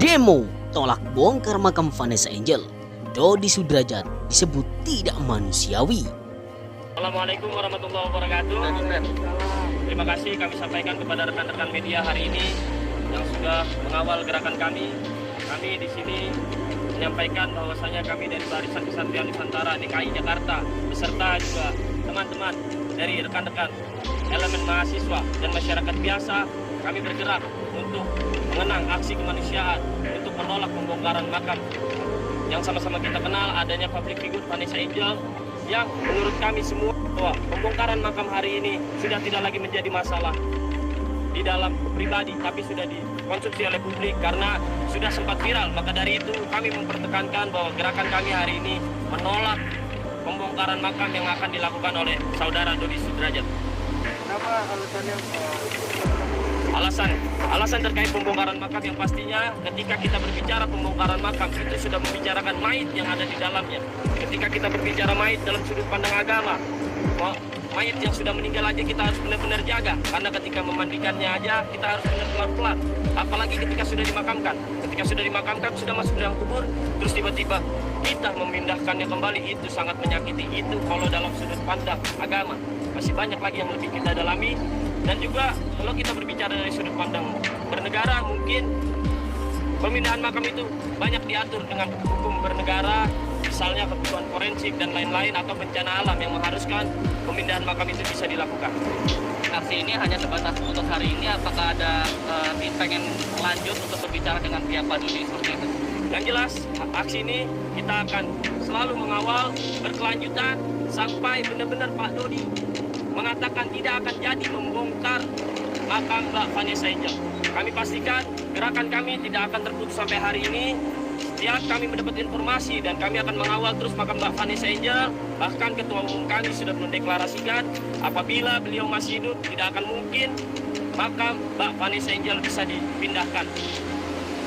Demo tolak bongkar makam Vanessa Angel. Dodi Sudrajat disebut tidak manusiawi. Assalamualaikum warahmatullahi wabarakatuh. Terima kasih kami sampaikan kepada rekan-rekan media hari ini yang sudah mengawal gerakan kami. Kami di sini menyampaikan bahwasanya kami dari Barisan Kesatria Nusantara DKI Jakarta beserta juga teman-teman dari rekan-rekan elemen mahasiswa dan masyarakat biasa, kami bergerak untuk mengenang aksi kemanusiaan untuk menolak pembongkaran makam yang sama-sama kita kenal adanya public figure Vanessa Angel, yang menurut kami semua bahwa pembongkaran makam hari ini sudah tidak lagi menjadi masalah di dalam pribadi, tapi sudah dikonsumsi oleh publik karena sudah sempat viral. Maka dari itu kami mempertekankan bahwa gerakan kami hari ini menolak pembongkaran makam yang akan dilakukan oleh saudara Dodi Sudrajat. Kenapa alasannya? Alasan terkait pembongkaran makam yang pastinya ketika kita berbicara pembongkaran makam itu sudah membicarakan mayit yang ada di dalamnya. Ketika kita berbicara mayit dalam sudut pandang agama, mayit yang sudah meninggal aja kita harus benar-benar jaga, karena ketika memandikannya aja kita harus benar pelan-pelan. Apalagi ketika sudah dimakamkan. Ketika sudah dimakamkan, sudah masuk dalam kubur, terus tiba-tiba kita memindahkannya kembali, itu sangat menyakiti. Itu kalau dalam sudut pandang agama. Masih banyak lagi yang lebih kita dalami. Dan juga kalau kita berbicara dari sudut pandang bernegara, mungkin pemindahan makam itu banyak diatur dengan hukum bernegara, misalnya kebutuhan forensik dan lain-lain, atau bencana alam yang mengharuskan pemindahan makam itu bisa dilakukan. Aksi ini hanya sebatas untuk hari ini, apakah ada pengen lanjut untuk berbicara dengan pihak Pak Dodi seperti itu? Yang jelas, aksi ini kita akan selalu mengawal berkelanjutan sampai benar-benar Pak Dodi mengatakan tidak akan jadi membongkar makam Mbak Vanessa Angel. Kami pastikan gerakan kami tidak akan terputus sampai hari ini. Setiap kami mendapat informasi dan kami akan mengawal terus makam Mbak Vanessa Angel. Bahkan Ketua Umum kami sudah mendeklarasikan apabila beliau masih hidup tidak akan mungkin makam Mbak Vanessa Angel bisa dipindahkan.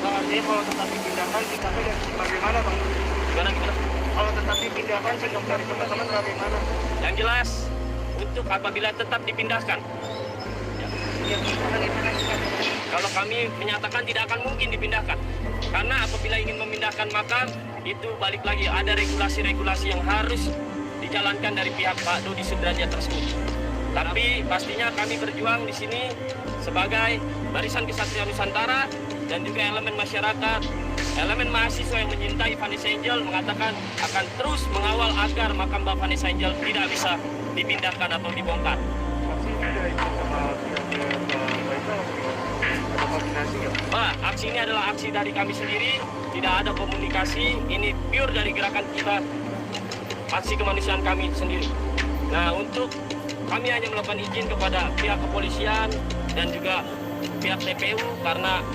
Artinya kalau tetap dipindahkan, sikapnya bagaimana, Bang? Gimana? Kalau tetap dipindahkan, sikap dari teman-teman bagaimana? Yang jelas, untuk apabila tetap dipindahkan, kalau kami menyatakan tidak akan mungkin dipindahkan, karena apabila ingin memindahkan makam itu balik lagi ada regulasi-regulasi yang harus dijalankan dari pihak Pak Dodi Sudrajat tersebut. Tapi pastinya kami berjuang di sini sebagai Barisan Kesatria Nusantara dan juga elemen masyarakat, elemen mahasiswa yang menyintai Vanessa Angel mengatakan akan terus mengawal agar makam Mbak Vanessa Angel tidak bisa dipindahkan atau dibongkar. Aksi ini adalah aksi dari kami sendiri, tidak ada komunikasi, ini pure dari gerakan kita, aksi kemanusiaan kami sendiri. Nah, untuk kami hanya melakukan izin kepada pihak kepolisian dan juga pihak TPU, karena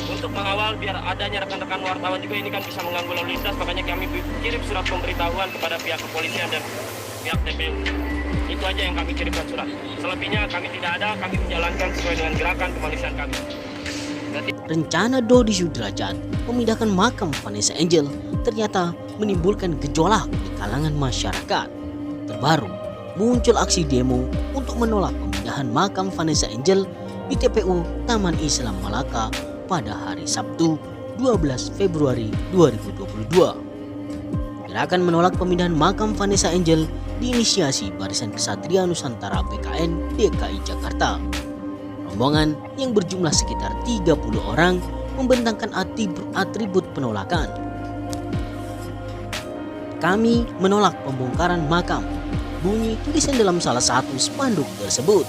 untuk mengawal biar adanya rekan-rekan wartawan juga ini kan bisa mengganggu lalu lintas, makanya kami kirim surat pemberitahuan kepada pihak kepolisian dan pihak TPU. Itu aja yang kami kirimkan surat. Selebihnya kami tidak ada, kami menjalankan sesuai dengan gerakan kemanusiaan kami. Rencana Dodi Sudrajat memindahkan makam Vanessa Angel ternyata menimbulkan gejolak di kalangan masyarakat. Terbaru, muncul aksi demo untuk menolak pemindahan makam Vanessa Angel di TPU Taman Islam Malaka pada hari Sabtu 12 Februari 2022. Gerakan menolak pemindahan makam Vanessa Angel diinisiasi Barisan Kesatria Nusantara BKN DKI Jakarta. Rombongan yang berjumlah sekitar 30 orang membentangkan atribut penolakan. Kami menolak pembongkaran makam, bunyi tulisan dalam salah satu spanduk tersebut.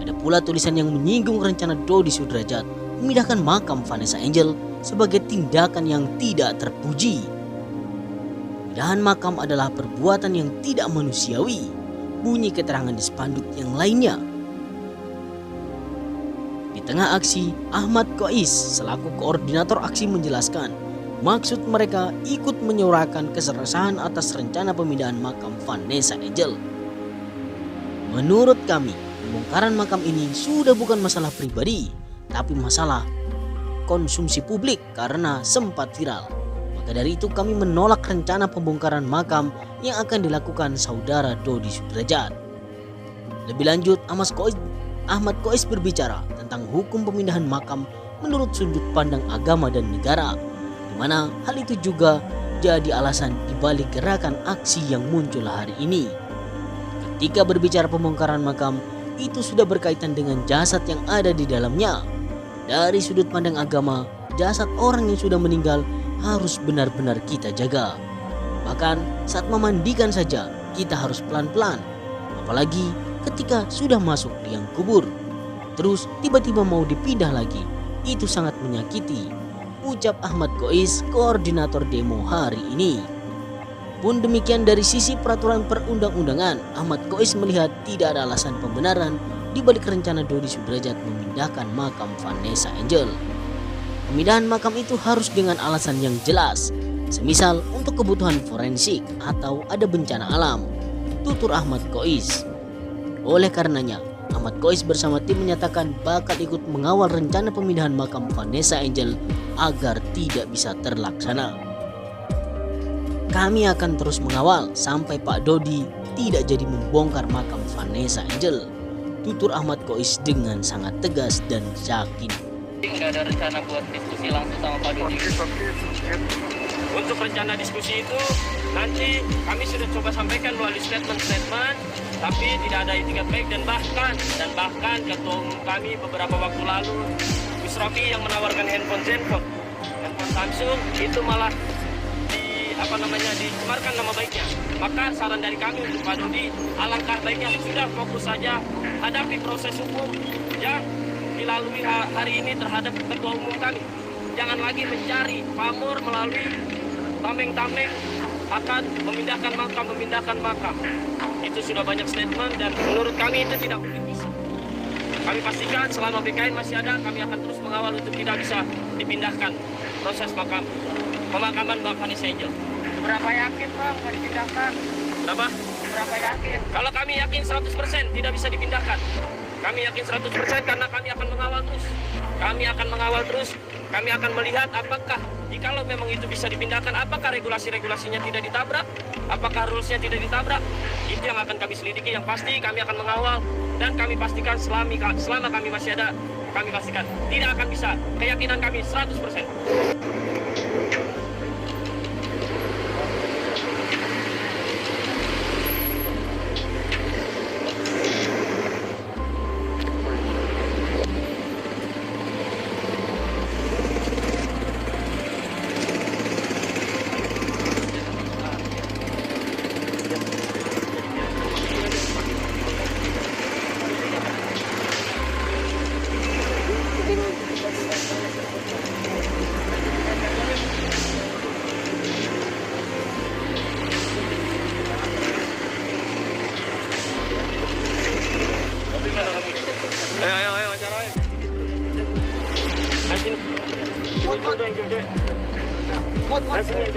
Ada pula tulisan yang menyinggung rencana Dodi Sudrajat memindahkan makam Vanessa Angel sebagai tindakan yang tidak terpuji. Pemindahan makam adalah perbuatan yang tidak manusiawi, bunyi keterangan di spanduk yang lainnya. Di tengah aksi, Ahmad Kois selaku koordinator aksi menjelaskan maksud mereka ikut menyuarakan keresahan atas rencana pemindahan makam Vanessa Angel. Menurut kami, pembongkaran makam ini sudah bukan masalah pribadi, tapi masalah konsumsi publik karena sempat viral. Maka dari itu kami menolak rencana pembongkaran makam yang akan dilakukan saudara Dodi Sudrajat. Lebih lanjut, Ahmad Kois berbicara tentang hukum pemindahan makam menurut sudut pandang agama dan negara. di mana hal itu juga jadi alasan dibalik gerakan aksi yang muncul hari ini. Ketika berbicara pembongkaran makam, itu sudah berkaitan dengan jasad yang ada di dalamnya. Dari sudut pandang agama, jasad orang yang sudah meninggal harus benar-benar kita jaga. Bahkan saat memandikan saja kita harus pelan-pelan, apalagi ketika sudah masuk liang kubur. Terus tiba-tiba mau dipindah lagi, itu sangat menyakiti, ucap Ahmad Gois, koordinator demo hari ini. Pun demikian dari sisi peraturan perundang-undangan, Ahmad Gois melihat tidak ada alasan pembenaran di balik rencana Dodi Sudrajat memindahkan makam Vanessa Angel. Pemindahan makam itu harus dengan alasan yang jelas, semisal untuk kebutuhan forensik atau ada bencana alam, tutur Ahmad Gois. Oleh karenanya, Ahmad Gois bersama tim menyatakan bakal ikut mengawal rencana pemindahan makam Vanessa Angel agar tidak bisa terlaksana. Kami akan terus mengawal sampai Pak Dodi tidak jadi membongkar makam Vanessa Angel, tutur Ahmad Gois dengan sangat tegas dan yakin. Nggak ada rencana buat diskusi langsung sama Pak Dodi. Untuk rencana diskusi itu nanti kami sudah coba sampaikan melalui statement, tapi tidak ada itikat baik dan bahkan ketua umum kami beberapa waktu lalu, Gus Rofi yang menawarkan handphone Samsung itu malah dicemarkan nama baiknya. Maka saran dari kami untuk Pak Dodi, alangkah baiknya sudah fokus saja hadapi proses hukum yang dilalui hari ini terhadap ketua umum kami. Jangan lagi mencari pamor melalui tameng-tameng akan memindahkan makam. Itu sudah banyak statement dan menurut kami itu tidak mungkin bisa. Kami pastikan selama BKN masih ada, kami akan terus mengawal untuk tidak bisa dipindahkan proses pemakaman Mbak Vanessa Angel. Berapa yakin Bang mau dipindahkan? Berapa? Berapa yakin? Kalau kami yakin 100% tidak bisa dipindahkan. Kami yakin 100% karena kami akan mengawal terus. Kami akan melihat apakah jikalau memang itu bisa dipindahkan, apakah regulasi-regulasinya tidak ditabrak, apakah rules-nya tidak ditabrak. Itu yang akan kami selidiki. Yang pasti kami akan mengawal dan kami pastikan selama kami masih ada, kami pastikan tidak akan bisa. Keyakinan kami 100%. Ayo, wawancara. Sini,